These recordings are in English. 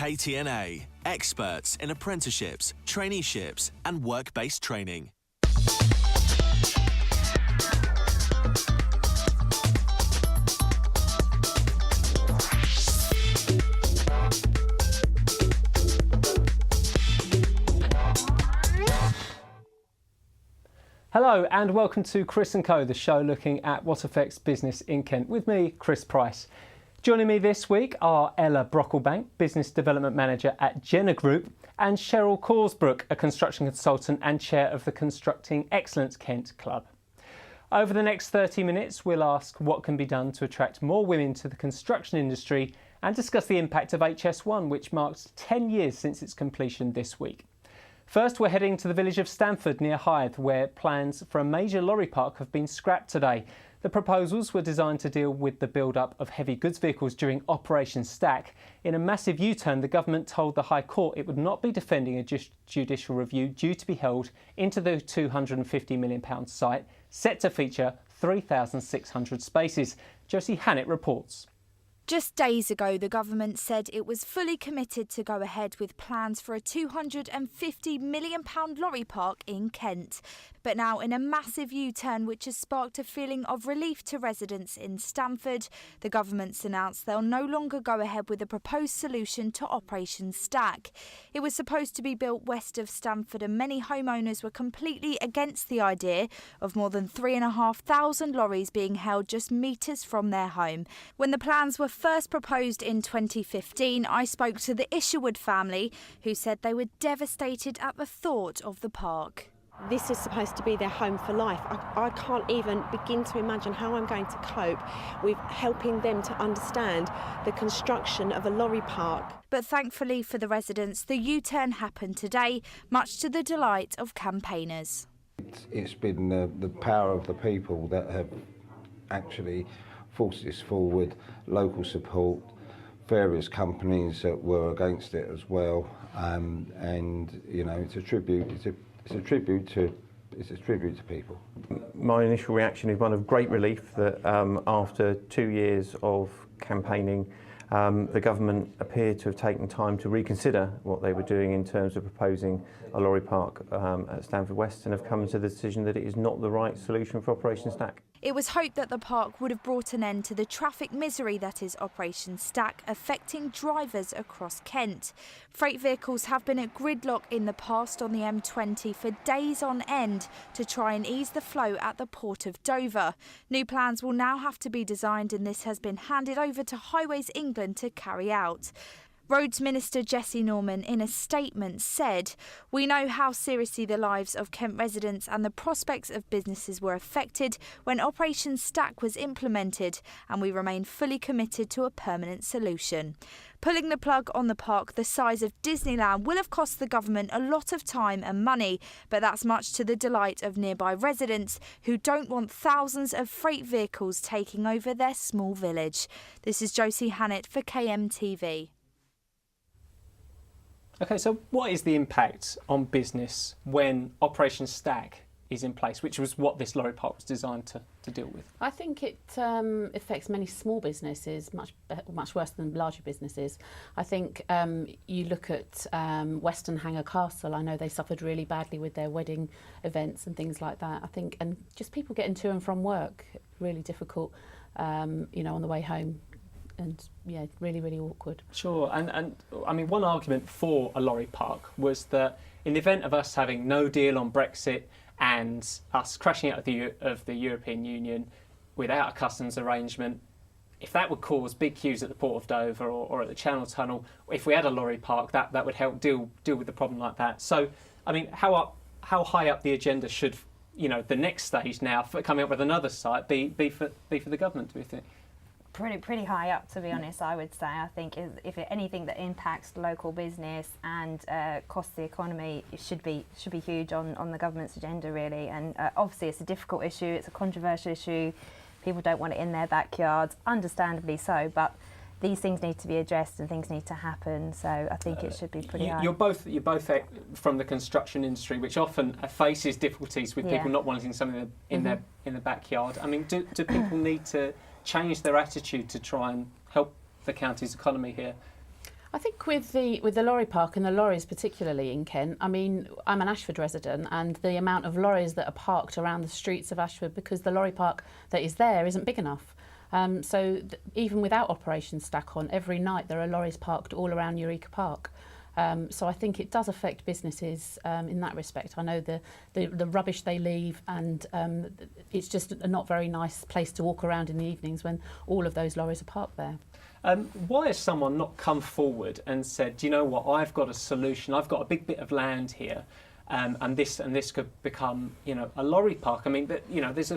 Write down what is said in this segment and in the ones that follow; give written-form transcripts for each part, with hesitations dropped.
KTNA, experts in apprenticeships, traineeships and work-based training. Hello and welcome to Chris & Co, the show looking at what affects business in Kent, with me, Chris Price. Joining me this week are Ella Brocklebank, Business Development Manager at Jenner Group, and Cheryl Causebrook, a construction consultant and chair of the Constructing Excellence Kent Club. Over the next 30 minutes, we'll ask what can be done to attract more women to the construction industry and discuss the impact of HS1, which marks 10 years since its completion this week. First, we're heading to the village of Stamford near Hythe, where plans for a major lorry park have been scrapped today. The proposals were designed to deal with the build-up of heavy goods vehicles during Operation Stack. In a massive U-turn, the government told the High Court it would not be defending a judicial review due to be held into the £250 million site, set to feature 3,600 spaces. Josie Hannett reports. Just days ago, the government said it was fully committed to go ahead with plans for a £250 million lorry park in Kent. But now, in a massive U-turn which has sparked a feeling of relief to residents in Stamford, the government's announced they'll no longer go ahead with the proposed solution to Operation Stack. It was supposed to be built west of Stamford, and many homeowners were completely against the idea of more than 3,500 lorries being held just metres from their home. When the plans were first proposed in 2015, I spoke to the Isherwood family, who said they were devastated at the thought of the park. This is supposed to be their home for life. I can't even begin to imagine how I'm going to cope with helping them to understand the construction of a lorry park. But thankfully for the residents, the U-turn happened today, much to the delight of campaigners. It's been the power of the people that have actually forced this forward, local support, various companies that were against it as well, and you know, it's a tribute to people. My initial reaction is one of great relief that after 2 years of campaigning, the government appeared to have taken time to reconsider what they were doing in terms of proposing a lorry park at Stamford West, and have come to the decision that it is not the right solution for Operation Stack. It was hoped that the park would have brought an end to the traffic misery that is Operation Stack, affecting drivers across Kent. Freight vehicles have been at gridlock in the past on the M20 for days on end to try and ease the flow at the Port of Dover. New plans will now have to be designed, and this has been handed over to Highways England to carry out. Roads Minister Jessie Norman, in a statement, said, "We know how seriously the lives of Kent residents and the prospects of businesses were affected when Operation Stack was implemented, and we remain fully committed to a permanent solution." Pulling the plug on the park the size of Disneyland will have cost the government a lot of time and money, but that's much to the delight of nearby residents who don't want thousands of freight vehicles taking over their small village. This is Josie Hannett for KMTV. Okay, so what is the impact on business when Operation Stack is in place, which was what this lorry park was designed to deal with? I think it affects many small businesses much worse than larger businesses. I think you look at Western Hanger Castle. I know they suffered really badly with their wedding events and things like that. I think, and just people getting to and from work, really difficult, you know, on the way home. And yeah, really, really awkward. Sure, and I mean, one argument for a lorry park was that in the event of us having no deal on Brexit and us crashing out of the European Union without a customs arrangement, if that would cause big queues at the Port of Dover or at the Channel Tunnel, if we had a lorry park, that would help deal with the problem like that. So, I mean, how high up the agenda should, you know, the next stage now for coming up with another site be for the government, do you think? Pretty high up, to be honest, I would say. I think if anything that impacts local business and costs the economy, it should be huge on the government's agenda, really. And obviously it's a difficult issue, it's a controversial issue. People don't want it in their backyards, understandably so, but these things need to be addressed and things need to happen, so I think it should be pretty high. You're both from the construction industry, which often faces difficulties with people not wanting something in their backyard. I mean, do people need to change their attitude to try and help the county's economy here? I think with the lorry park and the lorries particularly in Kent, I mean, I'm an Ashford resident, and the amount of lorries that are parked around the streets of Ashford, because the lorry park that is there isn't big enough. Even without Operation Stack on, every night there are lorries parked all around Eureka Park. So I think it does affect businesses in that respect. I know the rubbish they leave, and it's just a not very nice place to walk around in the evenings when all of those lorries are parked there. Why has someone not come forward and said, do you know what, I've got a solution, I've got a big bit of land here, and this could become, a lorry park? I mean, there's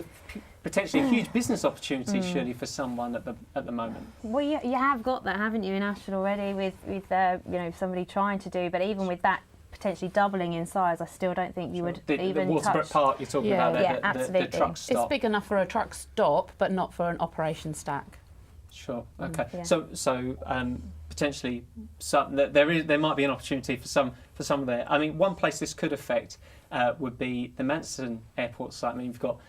potentially a huge business opportunity surely for someone at the moment. Well, you have got that, haven't you, in Ashford already with somebody trying to do, but even with that potentially doubling in size, I still don't think you would even the Waterbrook Park you're talking about there, the truck stop. It's big enough for a truck stop, but not for an Operation Stack. Sure. Okay. So potentially there might be an opportunity for some there. I mean, one place this could affect would be the Manston Airport site. I mean, you've got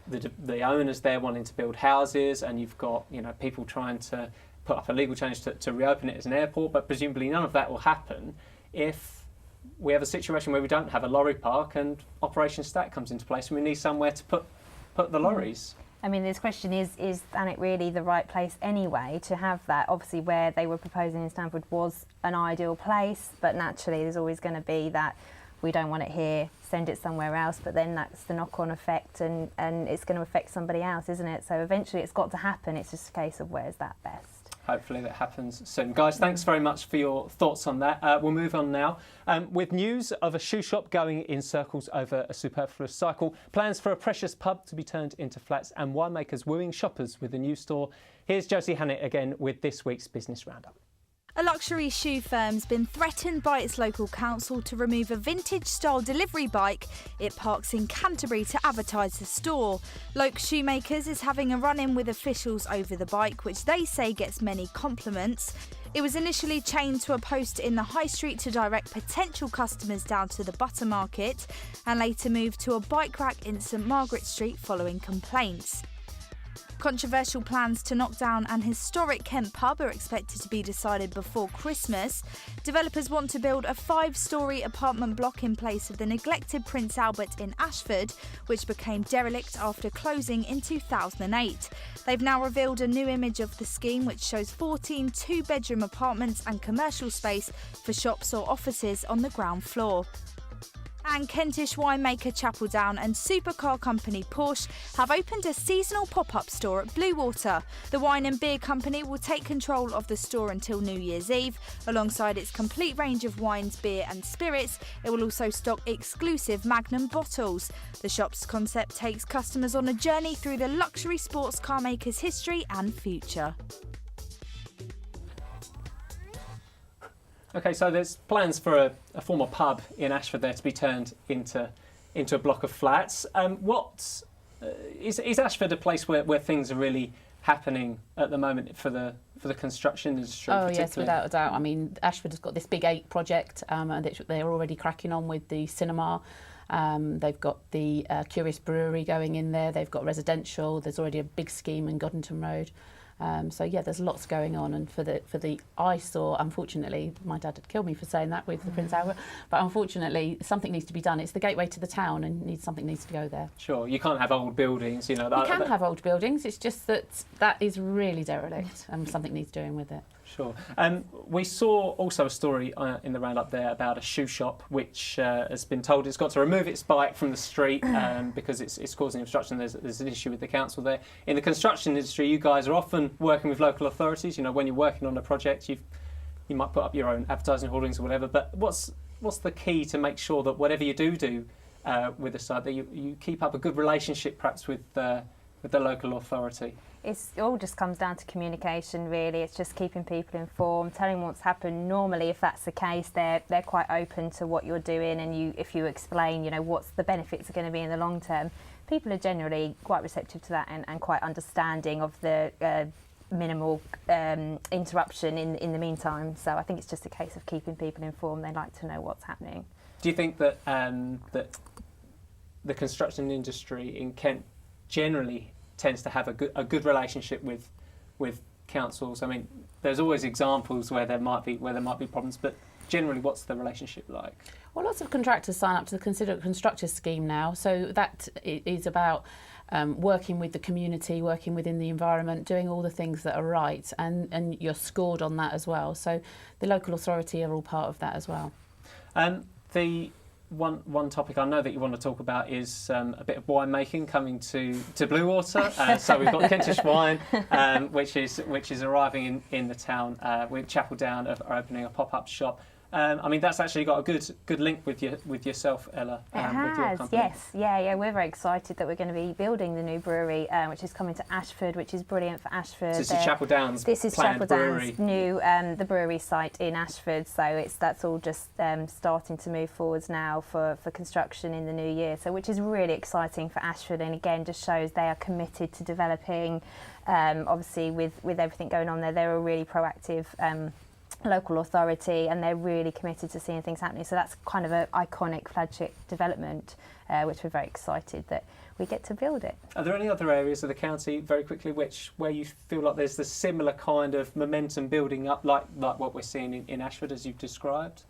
the owners there wanting to build houses, and you've got people trying to put up a legal challenge to reopen it as an airport. But presumably none of that will happen if we have a situation where we don't have a lorry park and Operation Stack comes into place, and we need somewhere to put the lorries. I mean, this question is Thanet really the right place anyway to have that? Obviously, where they were proposing in Stamford was an ideal place, but naturally there's always going to be that we don't want it here, send it somewhere else, but then that's the knock-on effect, and it's going to affect somebody else, isn't it? So eventually it's got to happen. It's just a case of where's that best. Hopefully that happens soon. Guys, thanks very much for your thoughts on that. We'll move on now with news of a shoe shop going in circles over a superfluous cycle, plans for a precious pub to be turned into flats, and winemakers wooing shoppers with a new store. Here's Josie Hannett again with this week's Business Roundup. A luxury shoe firm's been threatened by its local council to remove a vintage-style delivery bike it parks in Canterbury to advertise the store. Loke Shoemakers is having a run-in with officials over the bike, which they say gets many compliments. It was initially chained to a post in the high street to direct potential customers down to the Butter Market, and later moved to a bike rack in St Margaret Street following complaints. Controversial plans to knock down an historic Kent pub are expected to be decided before Christmas. Developers want to build a 5-storey apartment block in place of the neglected Prince Albert in Ashford, which became derelict after closing in 2008. They've now revealed a new image of the scheme, which shows 14 2-bedroom apartments and commercial space for shops or offices on the ground floor. And Kentish winemaker Chapeldown and supercar company Porsche have opened a seasonal pop-up store at Bluewater. The wine and beer company will take control of the store until New Year's Eve. Alongside its complete range of wines, beer and spirits, it will also stock exclusive Magnum bottles. The shop's concept takes customers on a journey through the luxury sports car maker's history and future. Okay, so there's plans for a former pub in Ashford there to be turned into a block of flats. Is Ashford a place where things are really happening at the moment for the construction industry? Oh yes, without a doubt. I mean, Ashford has got this Big 8 project, and they're already cracking on with the cinema. They've got the Curious Brewery going in there. They've got residential. There's already a big scheme in Goddington Road. So yeah, there's lots going on, and for the eyesore, unfortunately, my dad had killed me for saying that with the Prince Albert, but unfortunately something needs to be done. It's the gateway to the town, and something needs to go there. Sure, you can't have old buildings, You can have old buildings, it's just that is really derelict, and something needs doing with it. Sure. We saw also a story in the roundup there about a shoe shop which has been told it's got to remove its bike from the street because it's causing obstruction. There's an issue with the council there. In the construction industry, you guys are often working with local authorities. When you're working on a project, you might put up your own advertising hoardings or whatever. But what's the key to make sure that whatever you do with the site, that you keep up a good relationship perhaps with the local authority? It all just comes down to communication, really. It's just keeping people informed, telling what's happened. Normally, if that's the case, they're quite open to what you're doing, and if you explain, what's the benefits are going to be in the long term, people are generally quite receptive to that and quite understanding of the minimal interruption in the meantime. So I think it's just a case of keeping people informed. They like to know what's happening. Do you think that that the construction industry in Kent generally tends to have a good relationship with councils? I mean, there's always examples where there might be problems, but generally, what's the relationship like? Well, lots of contractors sign up to the Consider Constructors scheme now, so that is about working with the community, working within the environment, doing all the things that are right, and you're scored on that as well. So the local authority are all part of that as well. The one topic I know that you want to talk about is a bit of winemaking coming to Bluewater. So we've got Kentish wine, which is arriving in the town. With Chapel Down are opening a pop-up shop. I mean, that's actually got a good link with yourself, Ella. It has, with your company. yes. Yeah, we're very excited that we're going to be building the new brewery, which is coming to Ashford, which is brilliant for Ashford. So this is Chapel Down's planned brewery. New, the brewery site in Ashford. So that's all just starting to move forwards now for construction in the new year. So which is really exciting for Ashford, and again just shows they are committed to developing. Obviously, with everything going on there, they're a really proactive local authority, and they're really committed to seeing things happening. So that's kind of an iconic flagship development, which we're very excited that we get to build it. Are there any other areas of the county, very quickly, where you feel like there's the similar kind of momentum building up, like what we're seeing in Ashford, as you've described?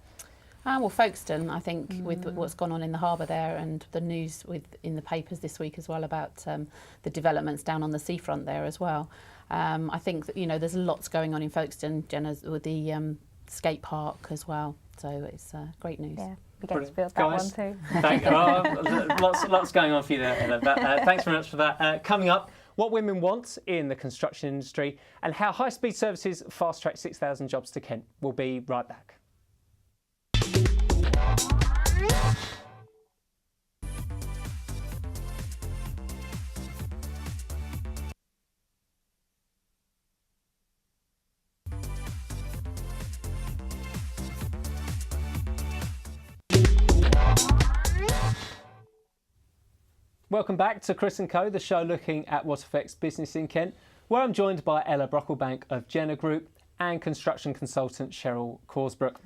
Well, Folkestone, I think, with what's gone on in the harbour there, and the news in the papers this week as well about the developments down on the seafront there as well. I think that, there's lots going on in Folkestone, Jenna, with the skate park as well. So it's great news. Yeah, we get to build that one too. Thank you. Lots going on for you there, Ella. But thanks very much for that. Coming up, what women want in the construction industry and how high-speed services fast-track 6,000 jobs to Kent. We'll be right back. Welcome back to Chris & Co, the show looking at what affects business in Kent, where I'm joined by Ella Brocklebank of Jenner Group and construction consultant Cheryl Causebrook.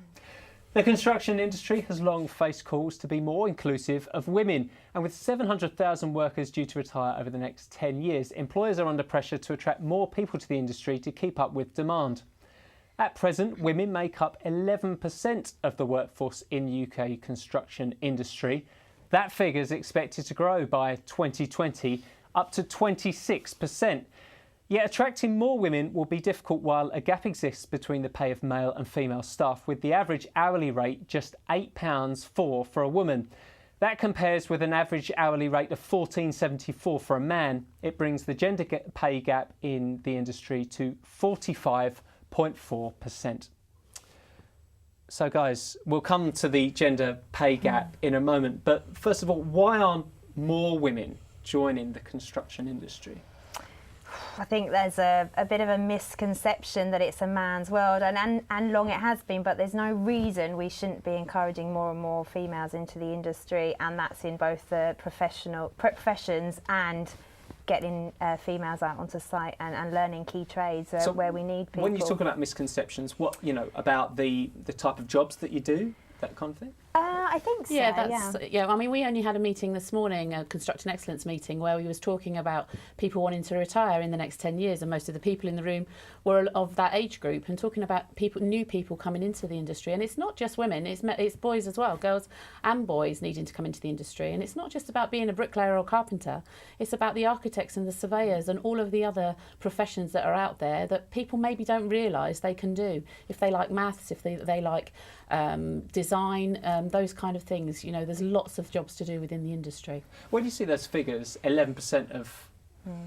The construction industry has long faced calls to be more inclusive of women, and with 700,000 workers due to retire over the next 10 years, employers are under pressure to attract more people to the industry to keep up with demand. At present, women make up 11% of the workforce in the UK construction industry. That figure is expected to grow by 2020 up to 26%. Yet attracting more women will be difficult while a gap exists between the pay of male and female staff, with the average hourly rate just £8.04 for a woman. That compares with an average hourly rate of £14.74 for a man. It brings the gender pay gap in the industry to 45.4%. So guys, we'll come to the gender pay gap in a moment, but first of all, why aren't more women joining the construction industry? I think there's a bit of a misconception that it's a man's world, and long it has been, but there's no reason we shouldn't be encouraging more and more females into the industry, and that's in both the professions and getting females out onto site and learning key trades where we need people. When you talk about misconceptions, what about the type of jobs that you do, that kind of thing? I think so. Yeah, I mean, we only had a meeting this morning, a Construction Excellence meeting, where we was talking about people wanting to retire in the next 10 years, and most of the people in the room were of that age group, and talking about new people coming into the industry. And it's not just women, it's boys as well, girls and boys needing to come into the industry. And it's not just about being a bricklayer or carpenter, it's about the architects and the surveyors and all of the other professions that are out there that people maybe don't realise they can do. If they like maths, if they like design, those kind of things. There's lots of jobs to do within the industry. When you see those figures, 11% of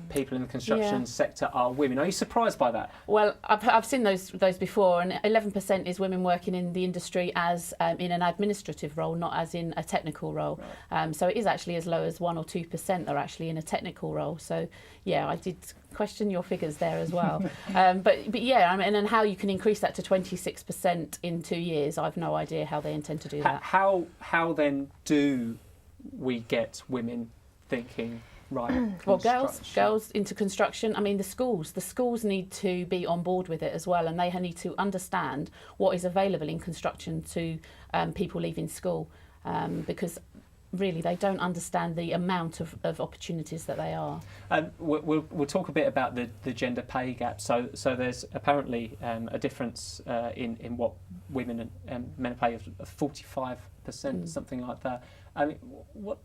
people in the construction sector are women. Are you surprised by that? Well, I've seen those before, and 11% is women working in the industry as in an administrative role, not as in a technical role. Right. So it is actually as low as 1 or 2% are actually in a technical role. So yeah, I did question your figures there as well. But yeah, I mean, and how you can increase that to 26% in 2 years, I've no idea how they intend to do that. How then do we get women thinking? Right. Well, girls into construction. I mean, the schools need to be on board with it as well, and they need to understand what is available in construction to people leaving school, because really they don't understand the amount of opportunities that they are. We'll talk a bit about the gender pay gap. So there's apparently a difference in what women and men pay of 45%, something like that. I mean,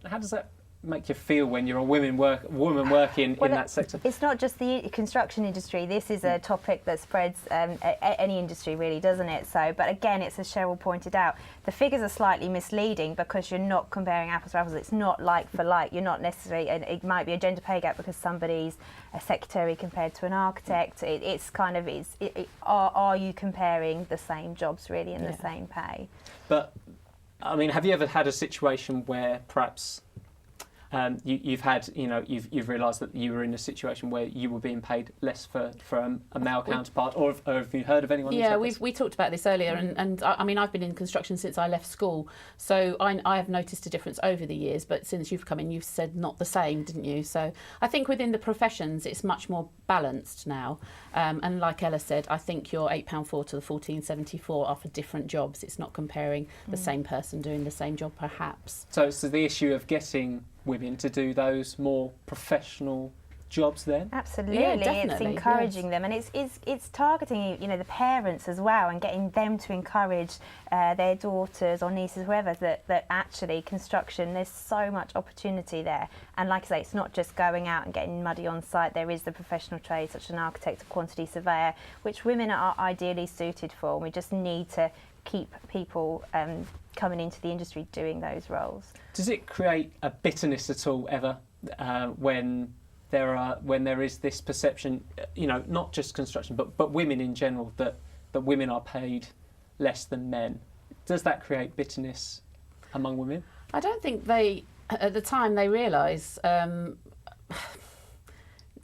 how does that make you feel when you're a woman working in that sector? It's not just the construction industry. This is a topic that spreads any industry, really, doesn't it? So, but again, it's as Cheryl pointed out, the figures are slightly misleading because you're not comparing apples to apples. It's not like for like. You're not necessarily. It might be a gender pay gap because somebody's a secretary compared to an architect. It's kind of are you comparing the same jobs really and the same pay? But I mean, have you ever had a situation where perhaps you've realised that you were in a situation where you were being paid less for a male counterpart, or have you heard of anyone? Yeah, we talked about this earlier, and I mean I've been in construction since I left school, so I have noticed a difference over the years. But since you've come in, you've said not the same, didn't you? So I think within the professions, it's much more balanced now. And like Ella said, I think your £8.4 to the £14.74 are for different jobs. It's not comparing the same person doing the same job, perhaps. So it's the issue of getting women to do those more professional jobs then? Absolutely, Yeah, it's definitely, encouraging them, and it's targeting the parents as well, and getting them to encourage their daughters or nieces, whoever, that actually construction, there's so much opportunity there. And like I say, it's not just going out and getting muddy on site. There is the professional trade, such as an architect, a quantity surveyor, which women are ideally suited for, and we just need to keep people coming into the industry doing those roles. Does it create a bitterness at all ever when there is this perception, not just construction, but women in general, that women are paid less than men? Does that create bitterness among women? I don't think at the time they realise.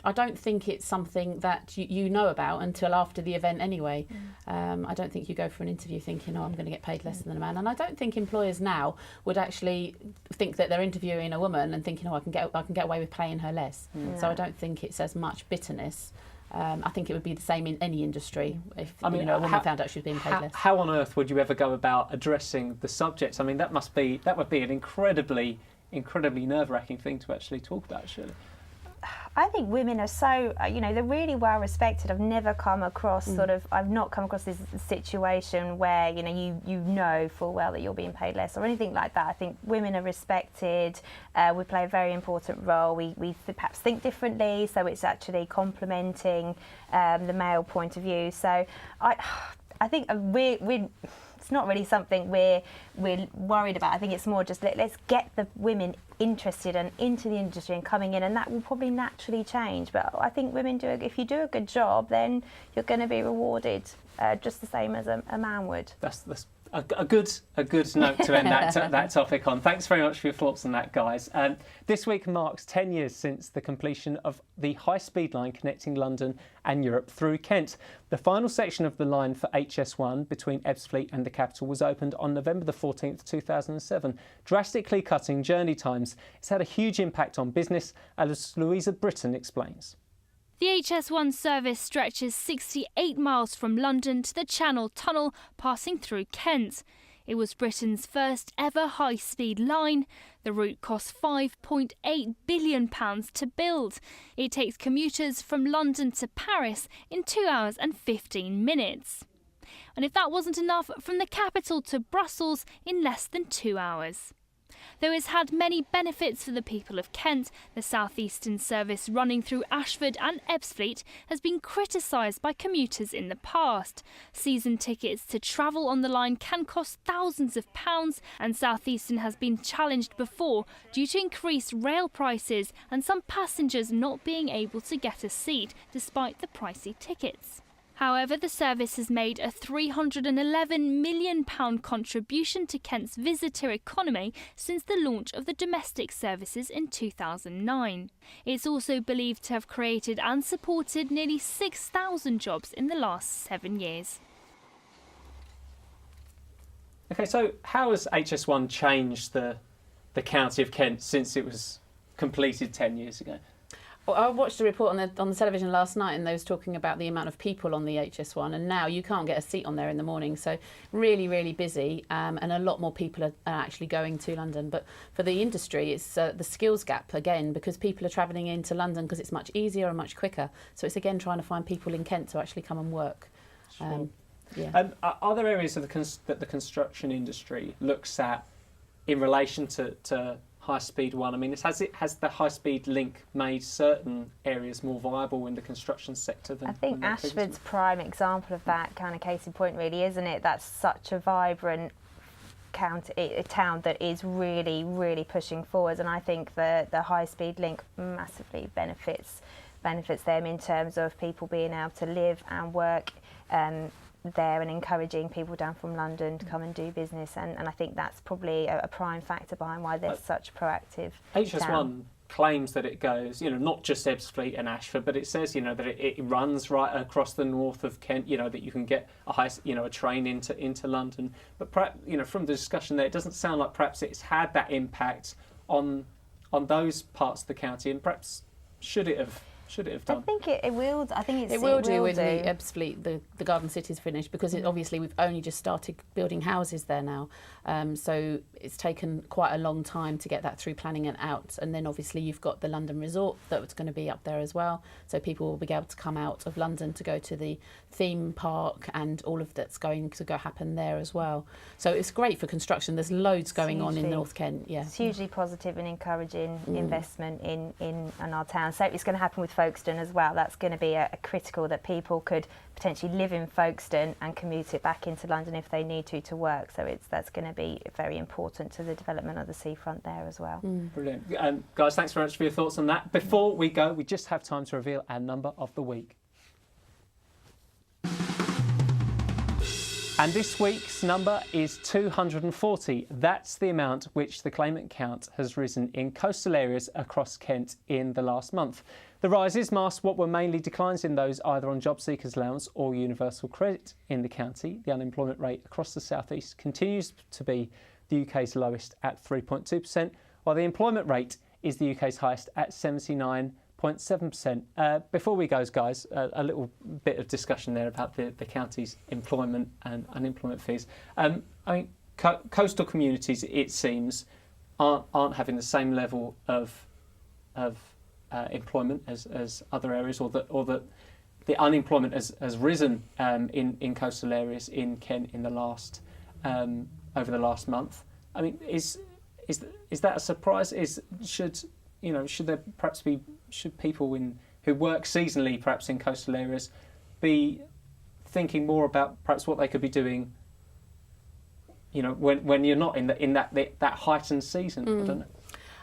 I don't think it's something that you know about until after the event anyway. I don't think you go for an interview thinking, I'm going to get paid less than a man. And I don't think employers now would actually think that they're interviewing a woman and thinking, I can get away with paying her less. So I don't think it's as much bitterness. I think it would be the same in any industry if a woman found out she was being paid less. How on earth would you ever go about addressing the subject? I mean, that would be an incredibly nerve-wracking thing to actually talk about, surely. I think women are so, they're really well respected. I've never come across I've not come across this situation where, you know full well that you're being paid less or anything like that. I think women are respected. We play a very important role. We perhaps think differently, so it's actually complementing the male point of view. So I think it's not really something we're worried about. I think it's more just let's get the women interested and into the industry and coming in, and that will probably naturally change. But I think women if you do a good job, then you're going to be rewarded just the same as a man would. That's a good note to end that topic on. Thanks very much for your thoughts on that, guys. This week marks 10 years since the completion of the high-speed line connecting London and Europe through Kent. The final section of the line for HS1 between Ebbsfleet and the capital was opened on November the 14th, 2007, drastically cutting journey times. It's had a huge impact on business, as Louisa Britton explains. The HS1 service stretches 68 miles from London to the Channel Tunnel, passing through Kent. It was Britain's first ever high-speed line. The route cost £5.8 billion to build. It takes commuters from London to Paris in 2 hours and 15 minutes. And if that wasn't enough, from the capital to Brussels in less than 2 hours. Though it's had many benefits for the people of Kent, the South Eastern service running through Ashford and Ebbsfleet has been criticised by commuters in the past. Season tickets to travel on the line can cost thousands of pounds, and South Eastern has been challenged before due to increased rail prices and some passengers not being able to get a seat despite the pricey tickets. However, the service has made a £311 million contribution to Kent's visitor economy since the launch of the domestic services in 2009. It's also believed to have created and supported nearly 6,000 jobs in the last 7 years. OK, so how has HS1 changed the county of Kent since it was completed 10 years ago? Well, I watched a report on the television last night, and they was talking about the amount of people on the HS1, and now you can't get a seat on there in the morning. So really, really busy, and a lot more people are actually going to London. But for the industry, it's the skills gap again, because people are travelling into London because it's much easier and much quicker. So it's again trying to find people in Kent to actually come and work. Sure. Yeah. Are there areas of that the construction industry looks at in relation to high-speed one? I mean, has the high-speed link made certain areas more viable in the construction sector than? I think Ashford's prime example of that, kind of case in point, really, isn't it? That's such a vibrant county, a town that is really, really pushing forward, and I think the high-speed link massively benefits them in terms of people being able to live and work there, and encouraging people down from London to come and do business, and I think that's probably a prime factor behind why they're such a proactive HS1 town. Claims that it goes, not just Ebbsfleet and Ashford, but it says, that it runs right across the north of Kent, that you can get a train into London. But perhaps, from the discussion there, it doesn't sound like perhaps it's had that impact on those parts of the county, and perhaps should it have done? I think it will. I think it will do when the Ebbsfleet, the Garden City's finished, because obviously we've only just started building houses there now. So it's taken quite a long time to get that through planning and out. And then obviously you've got the London Resort that's going to be up there as well. So people will be able to come out of London to go to the theme park, and all of that's going to go happen there as well. So it's great for construction. There's loads going on in North Kent. Yeah, it's hugely positive and encouraging investment in our town. So it's going to happen with Folkestone as well. That's going to be a critical, that people could potentially live in Folkestone and commute it back into London if they need to work. So that's going to be very important to the development of the seafront there as well. Brilliant. Guys, thanks very much for your thoughts on that. Before we go, we just have time to reveal our number of the week. And this week's number is 240. That's the amount which the claimant count has risen in coastal areas across Kent in the last month. The rises mask what were mainly declines in those either on job seekers allowance or universal credit in the county. The unemployment rate across the south east continues to be the UK's lowest at 3.2%, while the employment rate is the UK's highest at 79.7%. Before we go, guys, a little bit of discussion there about the county's employment and unemployment figures. I mean, coastal communities, it seems, aren't having the same level of employment as other areas, or that the unemployment has risen in coastal areas in Kent in the last over the last month. I mean, is that a surprise? Should people who work seasonally perhaps in coastal areas be thinking more about perhaps what they could be doing, when you're not in that heightened season? I don't know.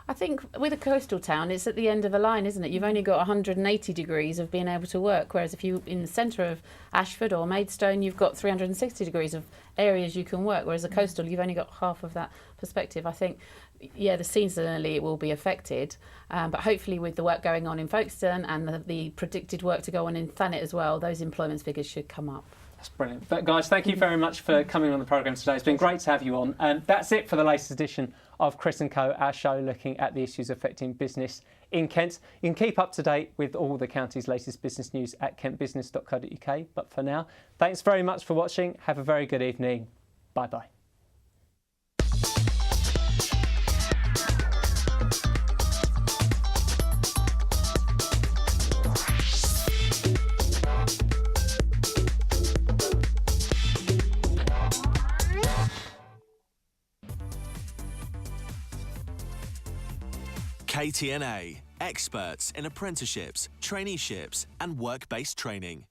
I think with a coastal town, it's at the end of a line, isn't it? You've only got 180 degrees of being able to work, whereas if you in the centre of Ashford or Maidstone, you've got 360 degrees of areas you can work, whereas a coastal, you've only got half of that perspective. I think, the seasonally it will be affected, but hopefully with the work going on in Folkestone and the predicted work to go on in Thanet as well, those employment figures should come up. That's brilliant. But guys, thank you very much for coming on the programme today. It's been great to have you on. And that's it for the latest edition of Chris & Co, our show looking at the issues affecting business in Kent. You can keep up to date with all the county's latest business news at kentbusiness.co.uk. But for now, thanks very much for watching. Have a very good evening. Bye-bye. KTNA, experts in apprenticeships, traineeships and work-based training.